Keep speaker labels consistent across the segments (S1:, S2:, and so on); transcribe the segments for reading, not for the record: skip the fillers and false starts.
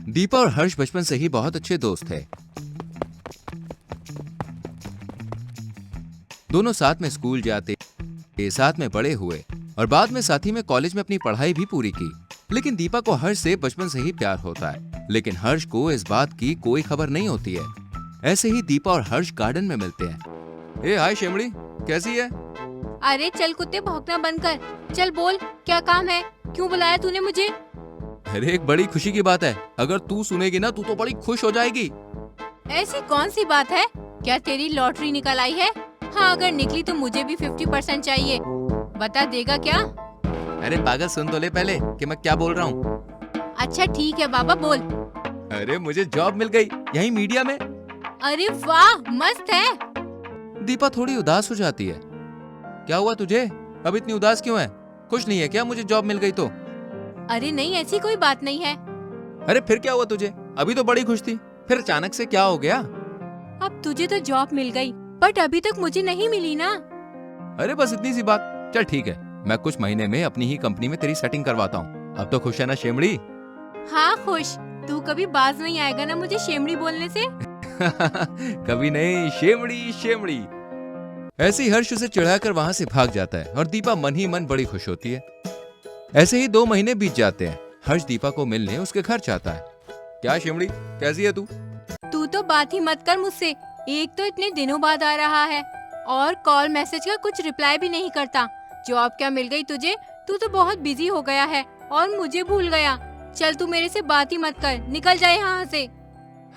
S1: दीपा और हर्ष बचपन से ही बहुत अच्छे दोस्त थे। दोनों साथ में स्कूल जाते, साथ में बड़े हुए और बाद में साथ ही में कॉलेज में अपनी पढ़ाई भी पूरी की। लेकिन दीपा को हर्ष से बचपन से ही प्यार होता है, लेकिन हर्ष को इस बात की कोई खबर नहीं होती है। ऐसे ही दीपा और हर्ष गार्डन में मिलते हैं। ए हाय शेमड़ी, कैसी है?
S2: अरे चल कुत्ते, भौंकना बंद कर। चल बोल, क्या काम है? क्यों बुलाया तूने मुझे?
S1: अरे एक बड़ी खुशी की बात है, अगर तू सुनेगी ना तू तो बड़ी खुश हो जाएगी।
S2: ऐसी कौन सी बात है? क्या तेरी लॉटरी निकल आई है? हाँ, अगर निकली तो मुझे भी 50% चाहिए। बता, देगा क्या?
S1: अरे पागल, सुन तो ले पहले कि मैं क्या बोल रहा हूँ।
S2: अच्छा ठीक है बाबा, बोल।
S1: अरे मुझे जॉब मिल गई, यही मीडिया में।
S2: अरे वाह, मस्त है।
S1: दीपा थोड़ी उदास हो जाती है। क्या हुआ तुझे? अब इतनी उदास क्यों है? खुश नहीं है क्या मुझे जॉब मिल गई तो?
S2: अरे नहीं, ऐसी कोई बात नहीं है।
S1: अरे फिर क्या हुआ तुझे? अभी तो बड़ी खुश थी, फिर अचानक से क्या हो गया?
S2: अब तुझे तो जॉब मिल गई, बट अभी तक मुझे नहीं मिली ना।
S1: अरे बस इतनी सी बात। चल ठीक है, मैं कुछ महीने में अपनी ही कंपनी में तेरी सेटिंग करवाता हूँ। अब तो खुश है ना शेमड़ी?
S2: हाँ खुश। तू कभी बाज नहीं आएगा ना मुझे शेमड़ी बोलने से?
S1: कभी नहीं, शेमड़ी शेमड़ी। ऐसे ही हर्ष उसे चिढ़ाकर वहां से भाग जाता है और दीपा मन ही मन बड़ी खुश होती है। ऐसे ही 2 महीने बीत जाते हैं। हर्ष दीपा को मिलने उसके घर जाता है। क्या शेमड़ी, कैसी है तू?
S2: तू तो बात ही मत कर मुझसे। एक तो इतने दिनों बाद आ रहा है और कॉल मैसेज का कुछ रिप्लाई भी नहीं करता। जॉब क्या मिल गई तुझे? तू तो बहुत बिजी हो गया है और मुझे भूल गया। चल तू मेरे से बात ही मत कर, निकल जाए यहाँ से।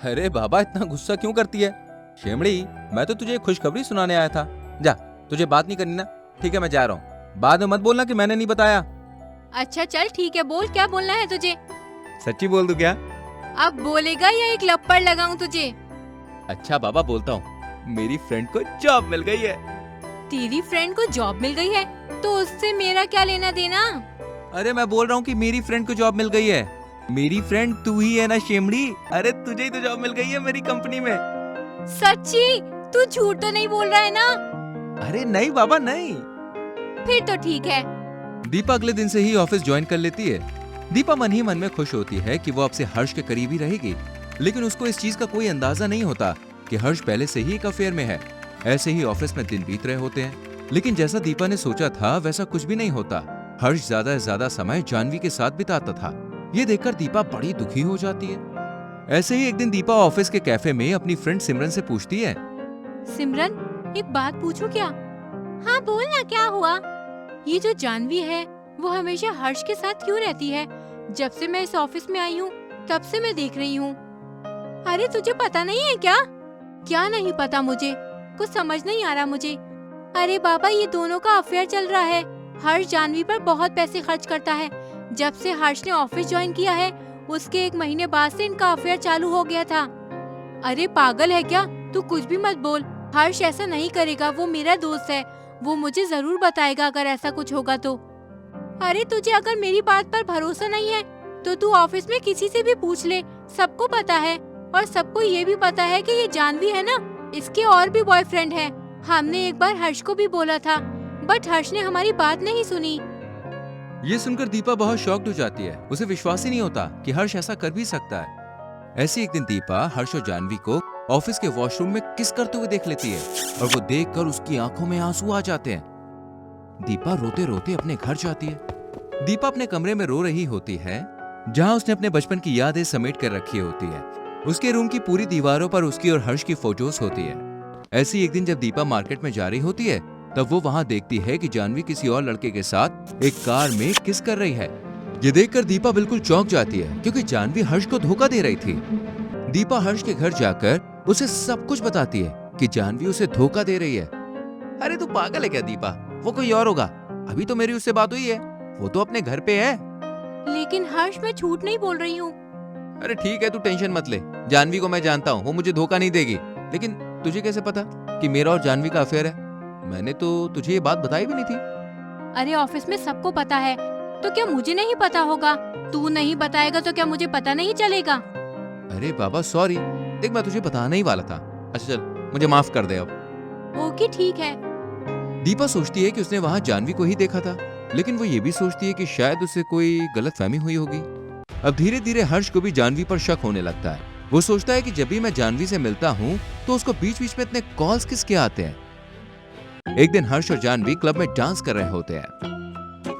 S1: अरे बाबा, इतना गुस्सा क्यों करती है? शेमड़ी, मैं तो तुझे खुशखबरी सुनाने आया था। जा, तुझे बात नहीं करनी ना? ठीक है, मैं जा रहा हूँ। बाद में मत बोलना कि मैंने नहीं बताया।
S2: अच्छा चल ठीक है, बोल, क्या बोलना है तुझे?
S1: सच्ची बोल दूं क्या?
S2: अब बोलेगा या एक लप्पड़ लगाऊं तुझे?
S1: अच्छा बाबा, बोलता हूँ। मेरी फ्रेंड को जॉब मिल गई है।
S2: तेरी फ्रेंड को जॉब मिल गई है तो उससे मेरा क्या लेना देना?
S1: अरे मैं बोल रहा हूँ कि मेरी फ्रेंड को जॉब मिल गई है। मेरी फ्रेंड तू ही है ना शेमड़ी? अरे तुझे ही तो जॉब मिल गई है मेरी कंपनी में।
S2: सच्ची? तू झूठ तो नहीं बोल रहा है ना?
S1: अरे नहीं बाबा, नहीं।
S2: फिर तो ठीक है।
S1: दीपा अगले दिन से ही ऑफिस ज्वाइन कर लेती है। दीपा मन ही मन में खुश होती है कि वो अब से हर्ष के करीब ही रहेगी, लेकिन उसको इस चीज का कोई अंदाजा नहीं होता कि हर्ष पहले से ही एक अफेयर में है। ऐसे ही ऑफिस में दिन बीत रहे होते हैं, लेकिन जैसा दीपा ने सोचा था वैसा कुछ भी नहीं होता। हर्ष ज्यादा से ज्यादा समय जानवी के साथ बिताता था। ये देखकर दीपा बड़ी दुखी हो जाती है। ऐसे ही एक दिन दीपा ऑफिस के कैफे में अपनी फ्रेंड सिमरन से पूछती है।
S2: सिमरन, एक बात पूछूं क्या? हाँ बोल ना, क्या हुआ? ये जो जानवी है वो हमेशा हर्ष के साथ क्यों रहती है? जब से मैं इस ऑफिस में आई हूँ तब से मैं देख रही हूँ। अरे तुझे पता नहीं है क्या? क्या नहीं पता मुझे? कुछ समझ नहीं आ रहा मुझे। अरे बाबा, ये दोनों का अफेयर चल रहा है। हर्ष जानवी पर बहुत पैसे खर्च करता है। जब से हर्ष ने ऑफिस ज्वाइन किया है उसके 1 महीने बाद से इनका अफेयर चालू हो गया था। अरे पागल है क्या तू? कुछ भी मत बोल। हर्ष ऐसा नहीं करेगा, वो मेरा दोस्त है। वो मुझे जरूर बताएगा अगर ऐसा कुछ होगा तो। अरे तुझे अगर मेरी बात पर भरोसा नहीं है तो तू ऑफिस में किसी से भी पूछ ले, सबको पता है। और सबको ये भी पता है कि ये जानवी है ना, इसके और भी बॉयफ्रेंड है। हमने एक बार हर्ष को भी बोला था, बट हर्ष ने हमारी बात नहीं सुनी।
S1: ये सुनकर दीपा बहुत शॉक्ड हो जाती है। उसे विश्वास ही नहीं होता कि हर्ष ऐसा कर भी सकता है। ऐसे एक दिन दीपा हर्ष और जानवी को ऑफिस के वॉशरूम में किस करते हुए देख लेती है और वो देखकर उसकी आंखों में आंसू आ जाते हैं। दीपा रोते रोते अपने घर जाती है। दीपा अपने कमरे में रो रही होती है, जहां उसने अपने बचपन की यादें समेट कर रखी होती है। उसके रूम की पूरी दीवारों पर उसकी और हर्ष की फोटोज होती है। ऐसी एक दिन जब दीपा मार्केट में जा रही होती है तब वो वहां देखती है कि जानवी किसी और लड़के के साथ एक कार में किस कर रही है। ये देखकर दीपा बिल्कुल चौंक जाती है क्योंकि जानवी हर्ष को धोखा दे रही थी। दीपा हर्ष के घर जाकर उसे सब कुछ बताती है कि जानवी उसे धोखा दे रही है। अरे तू पागल है क्या दीपा? वो कोई और होगा। अभी तो मेरी उससे बात हुई है, वो तो अपने घर पे है।
S2: लेकिन हर्ष, मैं झूठ नहीं बोल रही हूँ।
S1: अरे ठीक है, तू टेंशन मत ले। जानवी को मैं जानता हूँ, वो मुझे धोखा नहीं देगी। लेकिन तुझे कैसे पता कि मेरा और जानवी का अफेयर है? मैंने तो तुझे ये बात बताई भी नहीं थी।
S2: अरे ऑफिस में सबको पता है, तो क्या मुझे नहीं पता होगा? तू नहीं बताएगा तो क्या मुझे पता नहीं चलेगा?
S1: अरे बाबा सॉरी, देख मैं तुझे बताना ही वाला था। अच्छा चल, मुझे माफ कर दे अब।
S2: ओके ठीक है।
S1: दीपा सोचती है कि उसने वहाँ जानवी को ही देखा था, लेकिन वो ये भी सोचती है कि शायद उसे कोई गलतफहमी हुई होगी। अब धीरे धीरे हर्ष को भी जानवी पर शक होने लगता है। वो सोचता है कि जब भी मैं जानवी से मिलता हूँ तो उसको बीच बीच में इतने कॉल्स किसके आते हैं। एक दिन हर्ष और जानवी क्लब में डांस कर रहे होते हैं।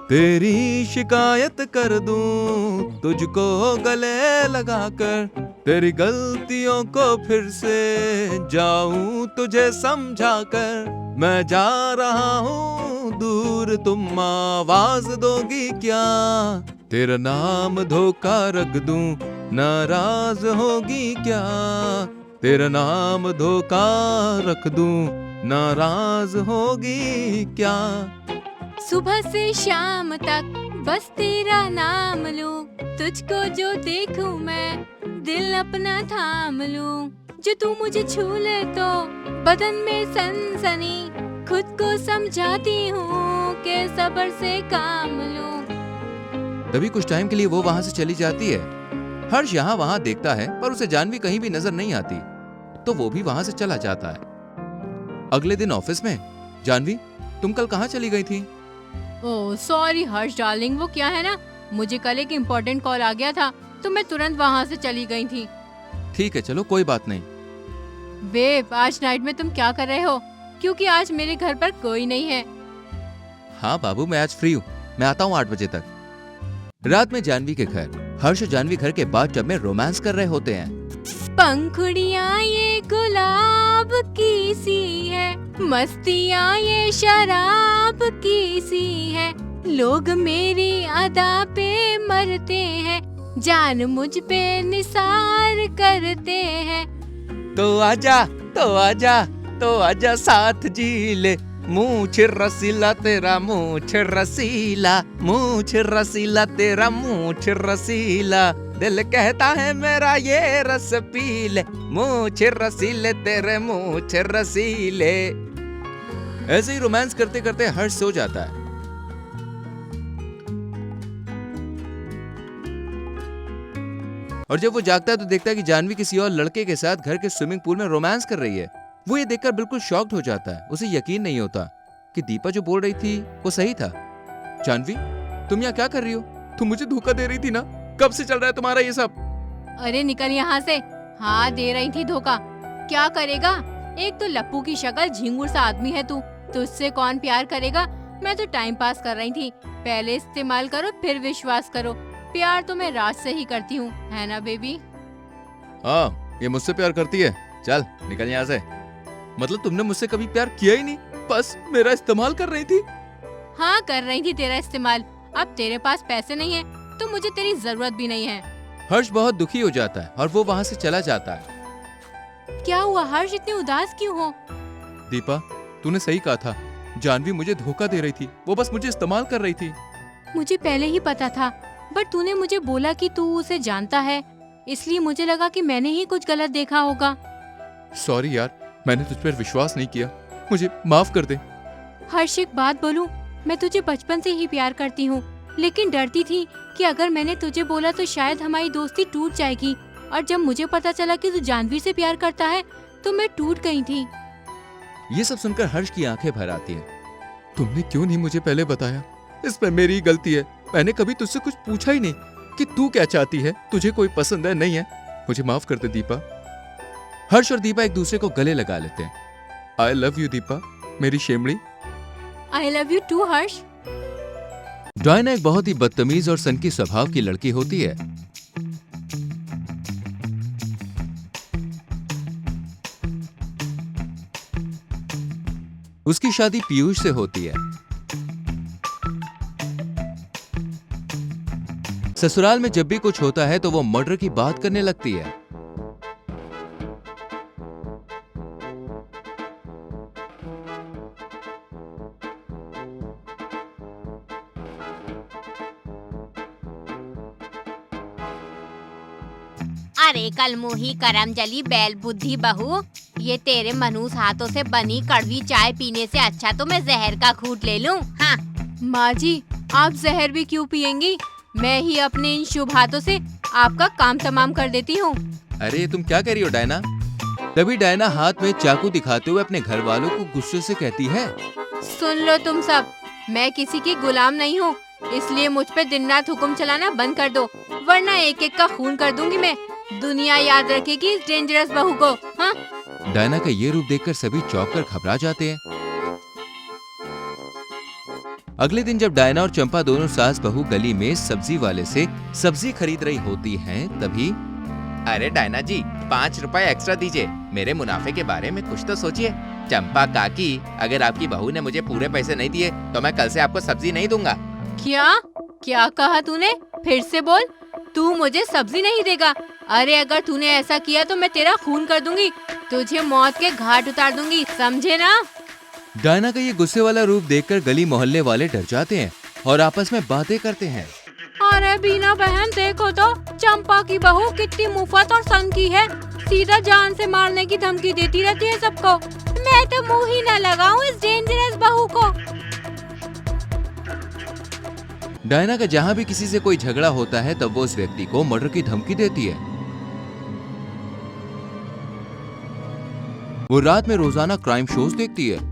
S1: तेरी शिकायत कर दूं तुझको गले लगाकर, तेरी गलतियों को फिर से जाऊं तुझे समझाकर, मैं जा रहा हूँ दूर तुम आवाज दोगी क्या, तेरा नाम धोखा रख दूं नाराज होगी क्या, तेरा नाम धोखा रख दूं नाराज होगी क्या।
S2: सुबह से शाम तक बस तेरा नाम लूं, तुझको जो देखूं मैं दिल अपना थाम लूं, जो तू मुझे छू ले तो बदन में सनसनी, खुद को समझाती हूँ कि सब्र से काम लूं।
S1: तभी कुछ टाइम के लिए वो वहां से चली जाती है। हर्ष यहाँ वहां देखता है पर उसे जानवी कहीं भी नजर नहीं आती, तो वो भी वहां से चला जाता है। अगले दिन ऑफिस में, जानवी तुम कल कहाँ चली गई थी?
S2: ओह सॉरी हर्ष डार्लिंग, वो क्या है ना, मुझे कल एक इम्पोर्टेंट कॉल आ गया था तो मैं तुरंत वहाँ से चली गई थी।
S1: ठीक है चलो कोई बात नहीं।
S2: बेब आज नाइट में तुम क्या कर रहे हो, क्योंकि आज मेरे घर पर कोई नहीं है।
S1: हाँ बाबू मैं आज फ्री हूँ, मैं आता हूँ 8 बजे तक। रात में जानवी के घर हर्ष और जानवी घर के बाथटब में रोमांस कर रहे होते हैं।
S2: पंखुड़ियाँ ये गुलाब की सी है, मस्तियाँ ये शराब की सी है, लोग मेरी अदा पे मरते हैं, जान मुझ पे निसार करते हैं।
S1: तो आजा तो आजा तो आजा साथ जी ले, मूछ रसीला तेरा मूछ रसीला, मूछ रसीला तेरा मूछ रसीला, दिल कहता है मेरा ये रस पी ले, मूछ रसीले तेरे मूछ रसीले। ऐसे ही रोमांस करते करते हर्ष सो जाता है। और जब वो जागता है तो देखता है कि जानवी किसी और लड़के के साथ घर के स्विमिंग पूल में रोमांस कर रही है। वो ये देखकर बिल्कुल शॉक्ड हो जाता है। उसे यकीन नहीं होता कि दीपा जो बोल रही थी वो सही था। जानवी तुम यहाँ क्या कर रही हो? तुम मुझे धोखा दे रही थी ना? कब से चल रहा है तुम्हारा ये सब?
S2: अरे निकल यहाँ से। हाँ दे रही थी धोखा, क्या करेगा, एक तो लप्पू की शक्ल झिंगुर सा आदमी है तू, तुझसे कौन प्यार करेगा। मैं तो टाइम पास कर रही थी, पहले इस्तेमाल करो फिर विश्वास करो, प्यार तो मैं राज से ही करती हूँ, है ना बेबी?
S1: हाँ ये मुझसे प्यार करती है, चल निकल यहाँ से। मतलब तुमने मुझसे कभी प्यार किया ही नहीं, बस मेरा इस्तेमाल कर रही थी।
S2: हाँ कर रही थी तेरा इस्तेमाल, अब तेरे पास पैसे नहीं है तो मुझे तेरी जरूरत भी नहीं है।
S1: हर्ष बहुत दुखी हो जाता है और वो वहाँ से चला जाता है।
S2: क्या हुआ हर्ष, इतने उदास क्यों हो?
S1: दीपा तूने सही कहा था, जानवी मुझे धोखा दे रही थी, वो बस मुझे इस्तेमाल कर रही थी।
S2: मुझे पहले ही पता था, बट तूने मुझे बोला कि तू उसे जानता है, इसलिए मुझे लगा कि मैंने ही कुछ गलत देखा होगा।
S1: सॉरी यार, मैंने तुझ पर विश्वास नहीं किया, मुझे माफ कर दे।
S2: हर्ष एक बात बोलूं, मैं तुझे बचपन से ही प्यार करती हूँ, लेकिन डरती थी कि अगर मैंने तुझे बोला तो शायद हमारी दोस्ती टूट जाएगी, और जब मुझे पता चला कि तू जानवी से प्यार करता है तो मैं टूट गई थी।
S1: ये सब सुनकर हर्ष की आंखें भर आती हैं। तुमने क्यों नहीं मुझे पहले बताया? इसमें मेरी ही गलती है, मैंने कभी तुझसे कुछ पूछा ही नहीं कि तू क्या चाहती है, तुझे कोई पसंद है नहीं है। मुझे माफ कर दे दीपा। हर्ष और दीपा एक दूसरे को गले लगा लेते हैं। आई लव यू दीपा, मेरी शेमड़ी।
S2: I love you too Harsh.
S1: Diana एक बहुत ही बदतमीज और सनकी स्वभाव की लड़की होती है। उसकी शादी पीयूष से होती है। ससुराल में जब भी कुछ होता है तो वो मर्डर की बात करने लगती है।
S3: अरे कल मुही करम जली बैल बुद्धि बहू, ये तेरे मनूस हाथों से बनी कड़वी चाय पीने से अच्छा तो मैं जहर का घूंट ले लूं। हाँ
S2: माँ जी, आप जहर भी क्यों पियेंगी? मैं ही अपने इन शुभ हाथों से आपका काम तमाम कर देती हूँ।
S1: अरे तुम क्या कह रही हो डायना? तभी डायना हाथ में चाकू दिखाते हुए अपने घर वालों को गुस्से से कहती है,
S2: सुन लो तुम सब, मैं किसी की गुलाम नहीं हूँ, इसलिए मुझ पे दिन रात हुक्म चलाना बंद कर दो, वरना एक एक का खून कर दूंगी मैं। दुनिया याद रखेगी इस डेंजरस बहू को। हाँ,
S1: डायना का ये रूप देखकर सभी चौंक कर घबरा जाते हैं। अगले दिन जब डायना और चंपा दोनों सास बहू गली में सब्जी वाले से सब्जी खरीद रही होती हैं, तभी
S4: अरे डायना जी, 5 रुपए एक्स्ट्रा दीजिए, मेरे मुनाफे के बारे में कुछ तो सोचिए। चंपा काकी, अगर आपकी बहू ने मुझे पूरे पैसे नहीं दिए तो मैं कल से आपको सब्जी नहीं दूंगा।
S2: क्या क्या कहा तूने? फिर से बोल। तू मुझे सब्जी नहीं देगा? अरे अगर तूने ऐसा किया तो मैं तेरा खून कर दूंगी, तुझे मौत के घाट उतार दूंगी, समझे ना?
S1: डायना का ये गुस्से वाला रूप देखकर गली मोहल्ले वाले डर जाते हैं और आपस में बातें करते हैं।
S2: अरे बीना बहन, देखो तो चंपा की बहू कितनी मुफ्त और सनकी है, सीधा जान से मारने की धमकी देती रहती है सबको। मैं तो मुंह ही न लगाऊं इस डेंजरस बहू को।
S1: डायना का जहाँ भी किसी से कोई झगड़ा होता है तब वो उस व्यक्ति को मर्डर की धमकी देती है। वो रात में रोजाना क्राइम शोज देखती है।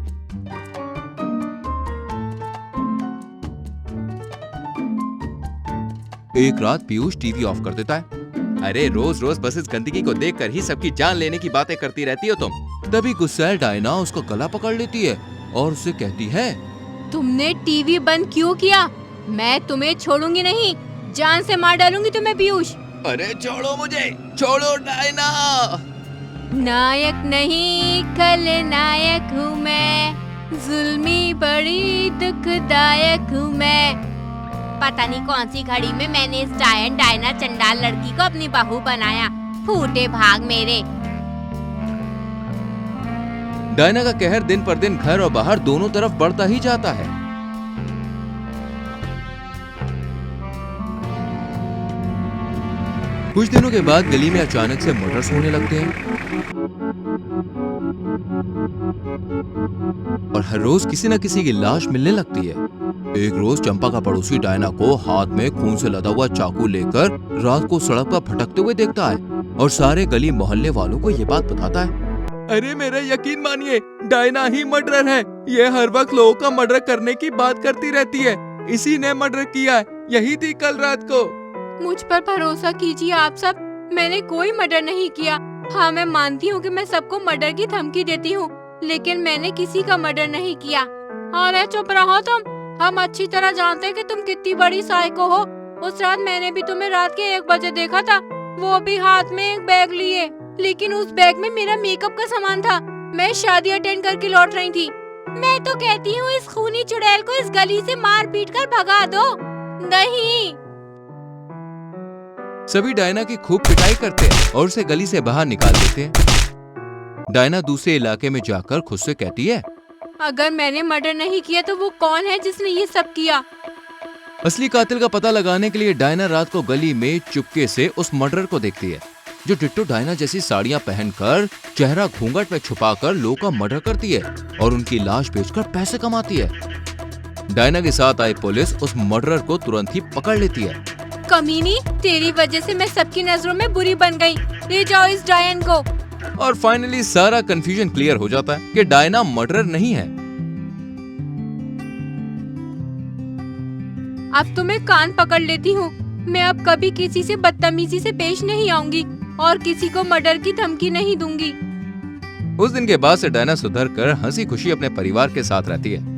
S1: एक रात पीयूष टीवी ऑफ कर देता है।
S4: अरे रोज रोज बस इस गंदगी को देखकर ही सबकी जान लेने की बातें करती रहती हो तुम।
S1: तभी गुस्सैल डायना उसका गला पकड़ लेती है और उसे कहती है,
S2: तुमने टीवी बंद क्यों किया? मैं तुम्हें छोड़ूंगी नहीं, जान से मार डालूंगी तुम्हें पीयूष।
S4: अरे छोड़ो मुझे, छोड़ो डायना।
S2: नायक नहीं खलनायक हूँ मैं, जुल्मी बड़ी दुखदायक हूँ मैं।
S3: पता नहीं कौन सी घड़ी में मैंने इस डायना चंडाल लड़की को अपनी बहू बनाया। फूटे भाग मेरे।
S1: डायना का कहर दिन पर दिन घर और बाहर दोनों तरफ बढ़ता ही जाता है। कुछ दिनों के बाद गली में अचानक से मर्डर्स होने लगते हैं और हर रोज किसी न किसी की लाश मिलने लगती है। एक रोज चंपा का पड़ोसी डायना को हाथ में खून से लदा हुआ चाकू लेकर रात को सड़क पर भटकते हुए देखता है और सारे गली मोहल्ले वालों को ये बात बताता है।
S4: अरे मेरा यकीन मानिए, डायना ही मर्डरर है। ये हर वक्त लोगों का मर्डर करने की बात करती रहती है। इसी ने मर्डर किया है, यही थी कल रात को।
S2: मुझ पर भरोसा कीजिए आप सब, मैंने कोई मर्डर नहीं किया। हाँ, मैं मानती हूँ कि मैं सबको मर्डर की धमकी देती हूँ, लेकिन मैंने किसी का मर्डर नहीं किया। अरे चुप रहो तुम, हम अच्छी तरह जानते हैं कि तुम कितनी बड़ी साइको हो। उस रात मैंने भी तुम्हें रात के 1 बजे देखा था, वो भी हाथ में एक बैग लिए, लेकिन उस बैग में मेरा मेकअप का सामान था। मैं शादी अटेंड करके लौट रही थी। मैं तो कहती हूँ इस खूनी चुड़ैल को इस गली से मार पीट कर भगा दो। नहीं।
S1: सभी डायना की खूब पिटाई करते हैं और उसे गली से बाहर निकाल देते हैं। डायना दूसरे इलाके में जाकर खुद से कहती है,
S2: अगर मैंने मर्डर नहीं किया तो वो कौन है जिसने ये सब किया?
S1: असली कातिल का पता लगाने के लिए डायना रात को गली में चुपके से उस मर्डरर को देखती है, जो डिट्टो डायना जैसी साड़ियां पहनकर चेहरा घूंघट में छुपाकर लोगों का मर्डर करती है और उनकी लाश बेचकर पैसे कमाती है। डायना के साथ आई पुलिस उस मर्डरर को तुरंत ही पकड़ लेती है।
S2: कमीनी, तेरी वजह से मैं सबकी नजरों में बुरी बन गई। ले जाओ इस डायन को।
S1: और फाइनली सारा कंफ्यूजन क्लियर हो जाता है कि डायना मर्डरर नहीं है।
S2: अब तुम्हें कान पकड़ लेती हूँ। मैं अब कभी किसी से बदतमीजी से पेश नहीं आऊंगी और किसी को मर्डर की धमकी नहीं दूंगी।
S1: उस दिन के बाद से डायना सुधर कर हंसी खुशी अपने परिवार के साथ रहती है।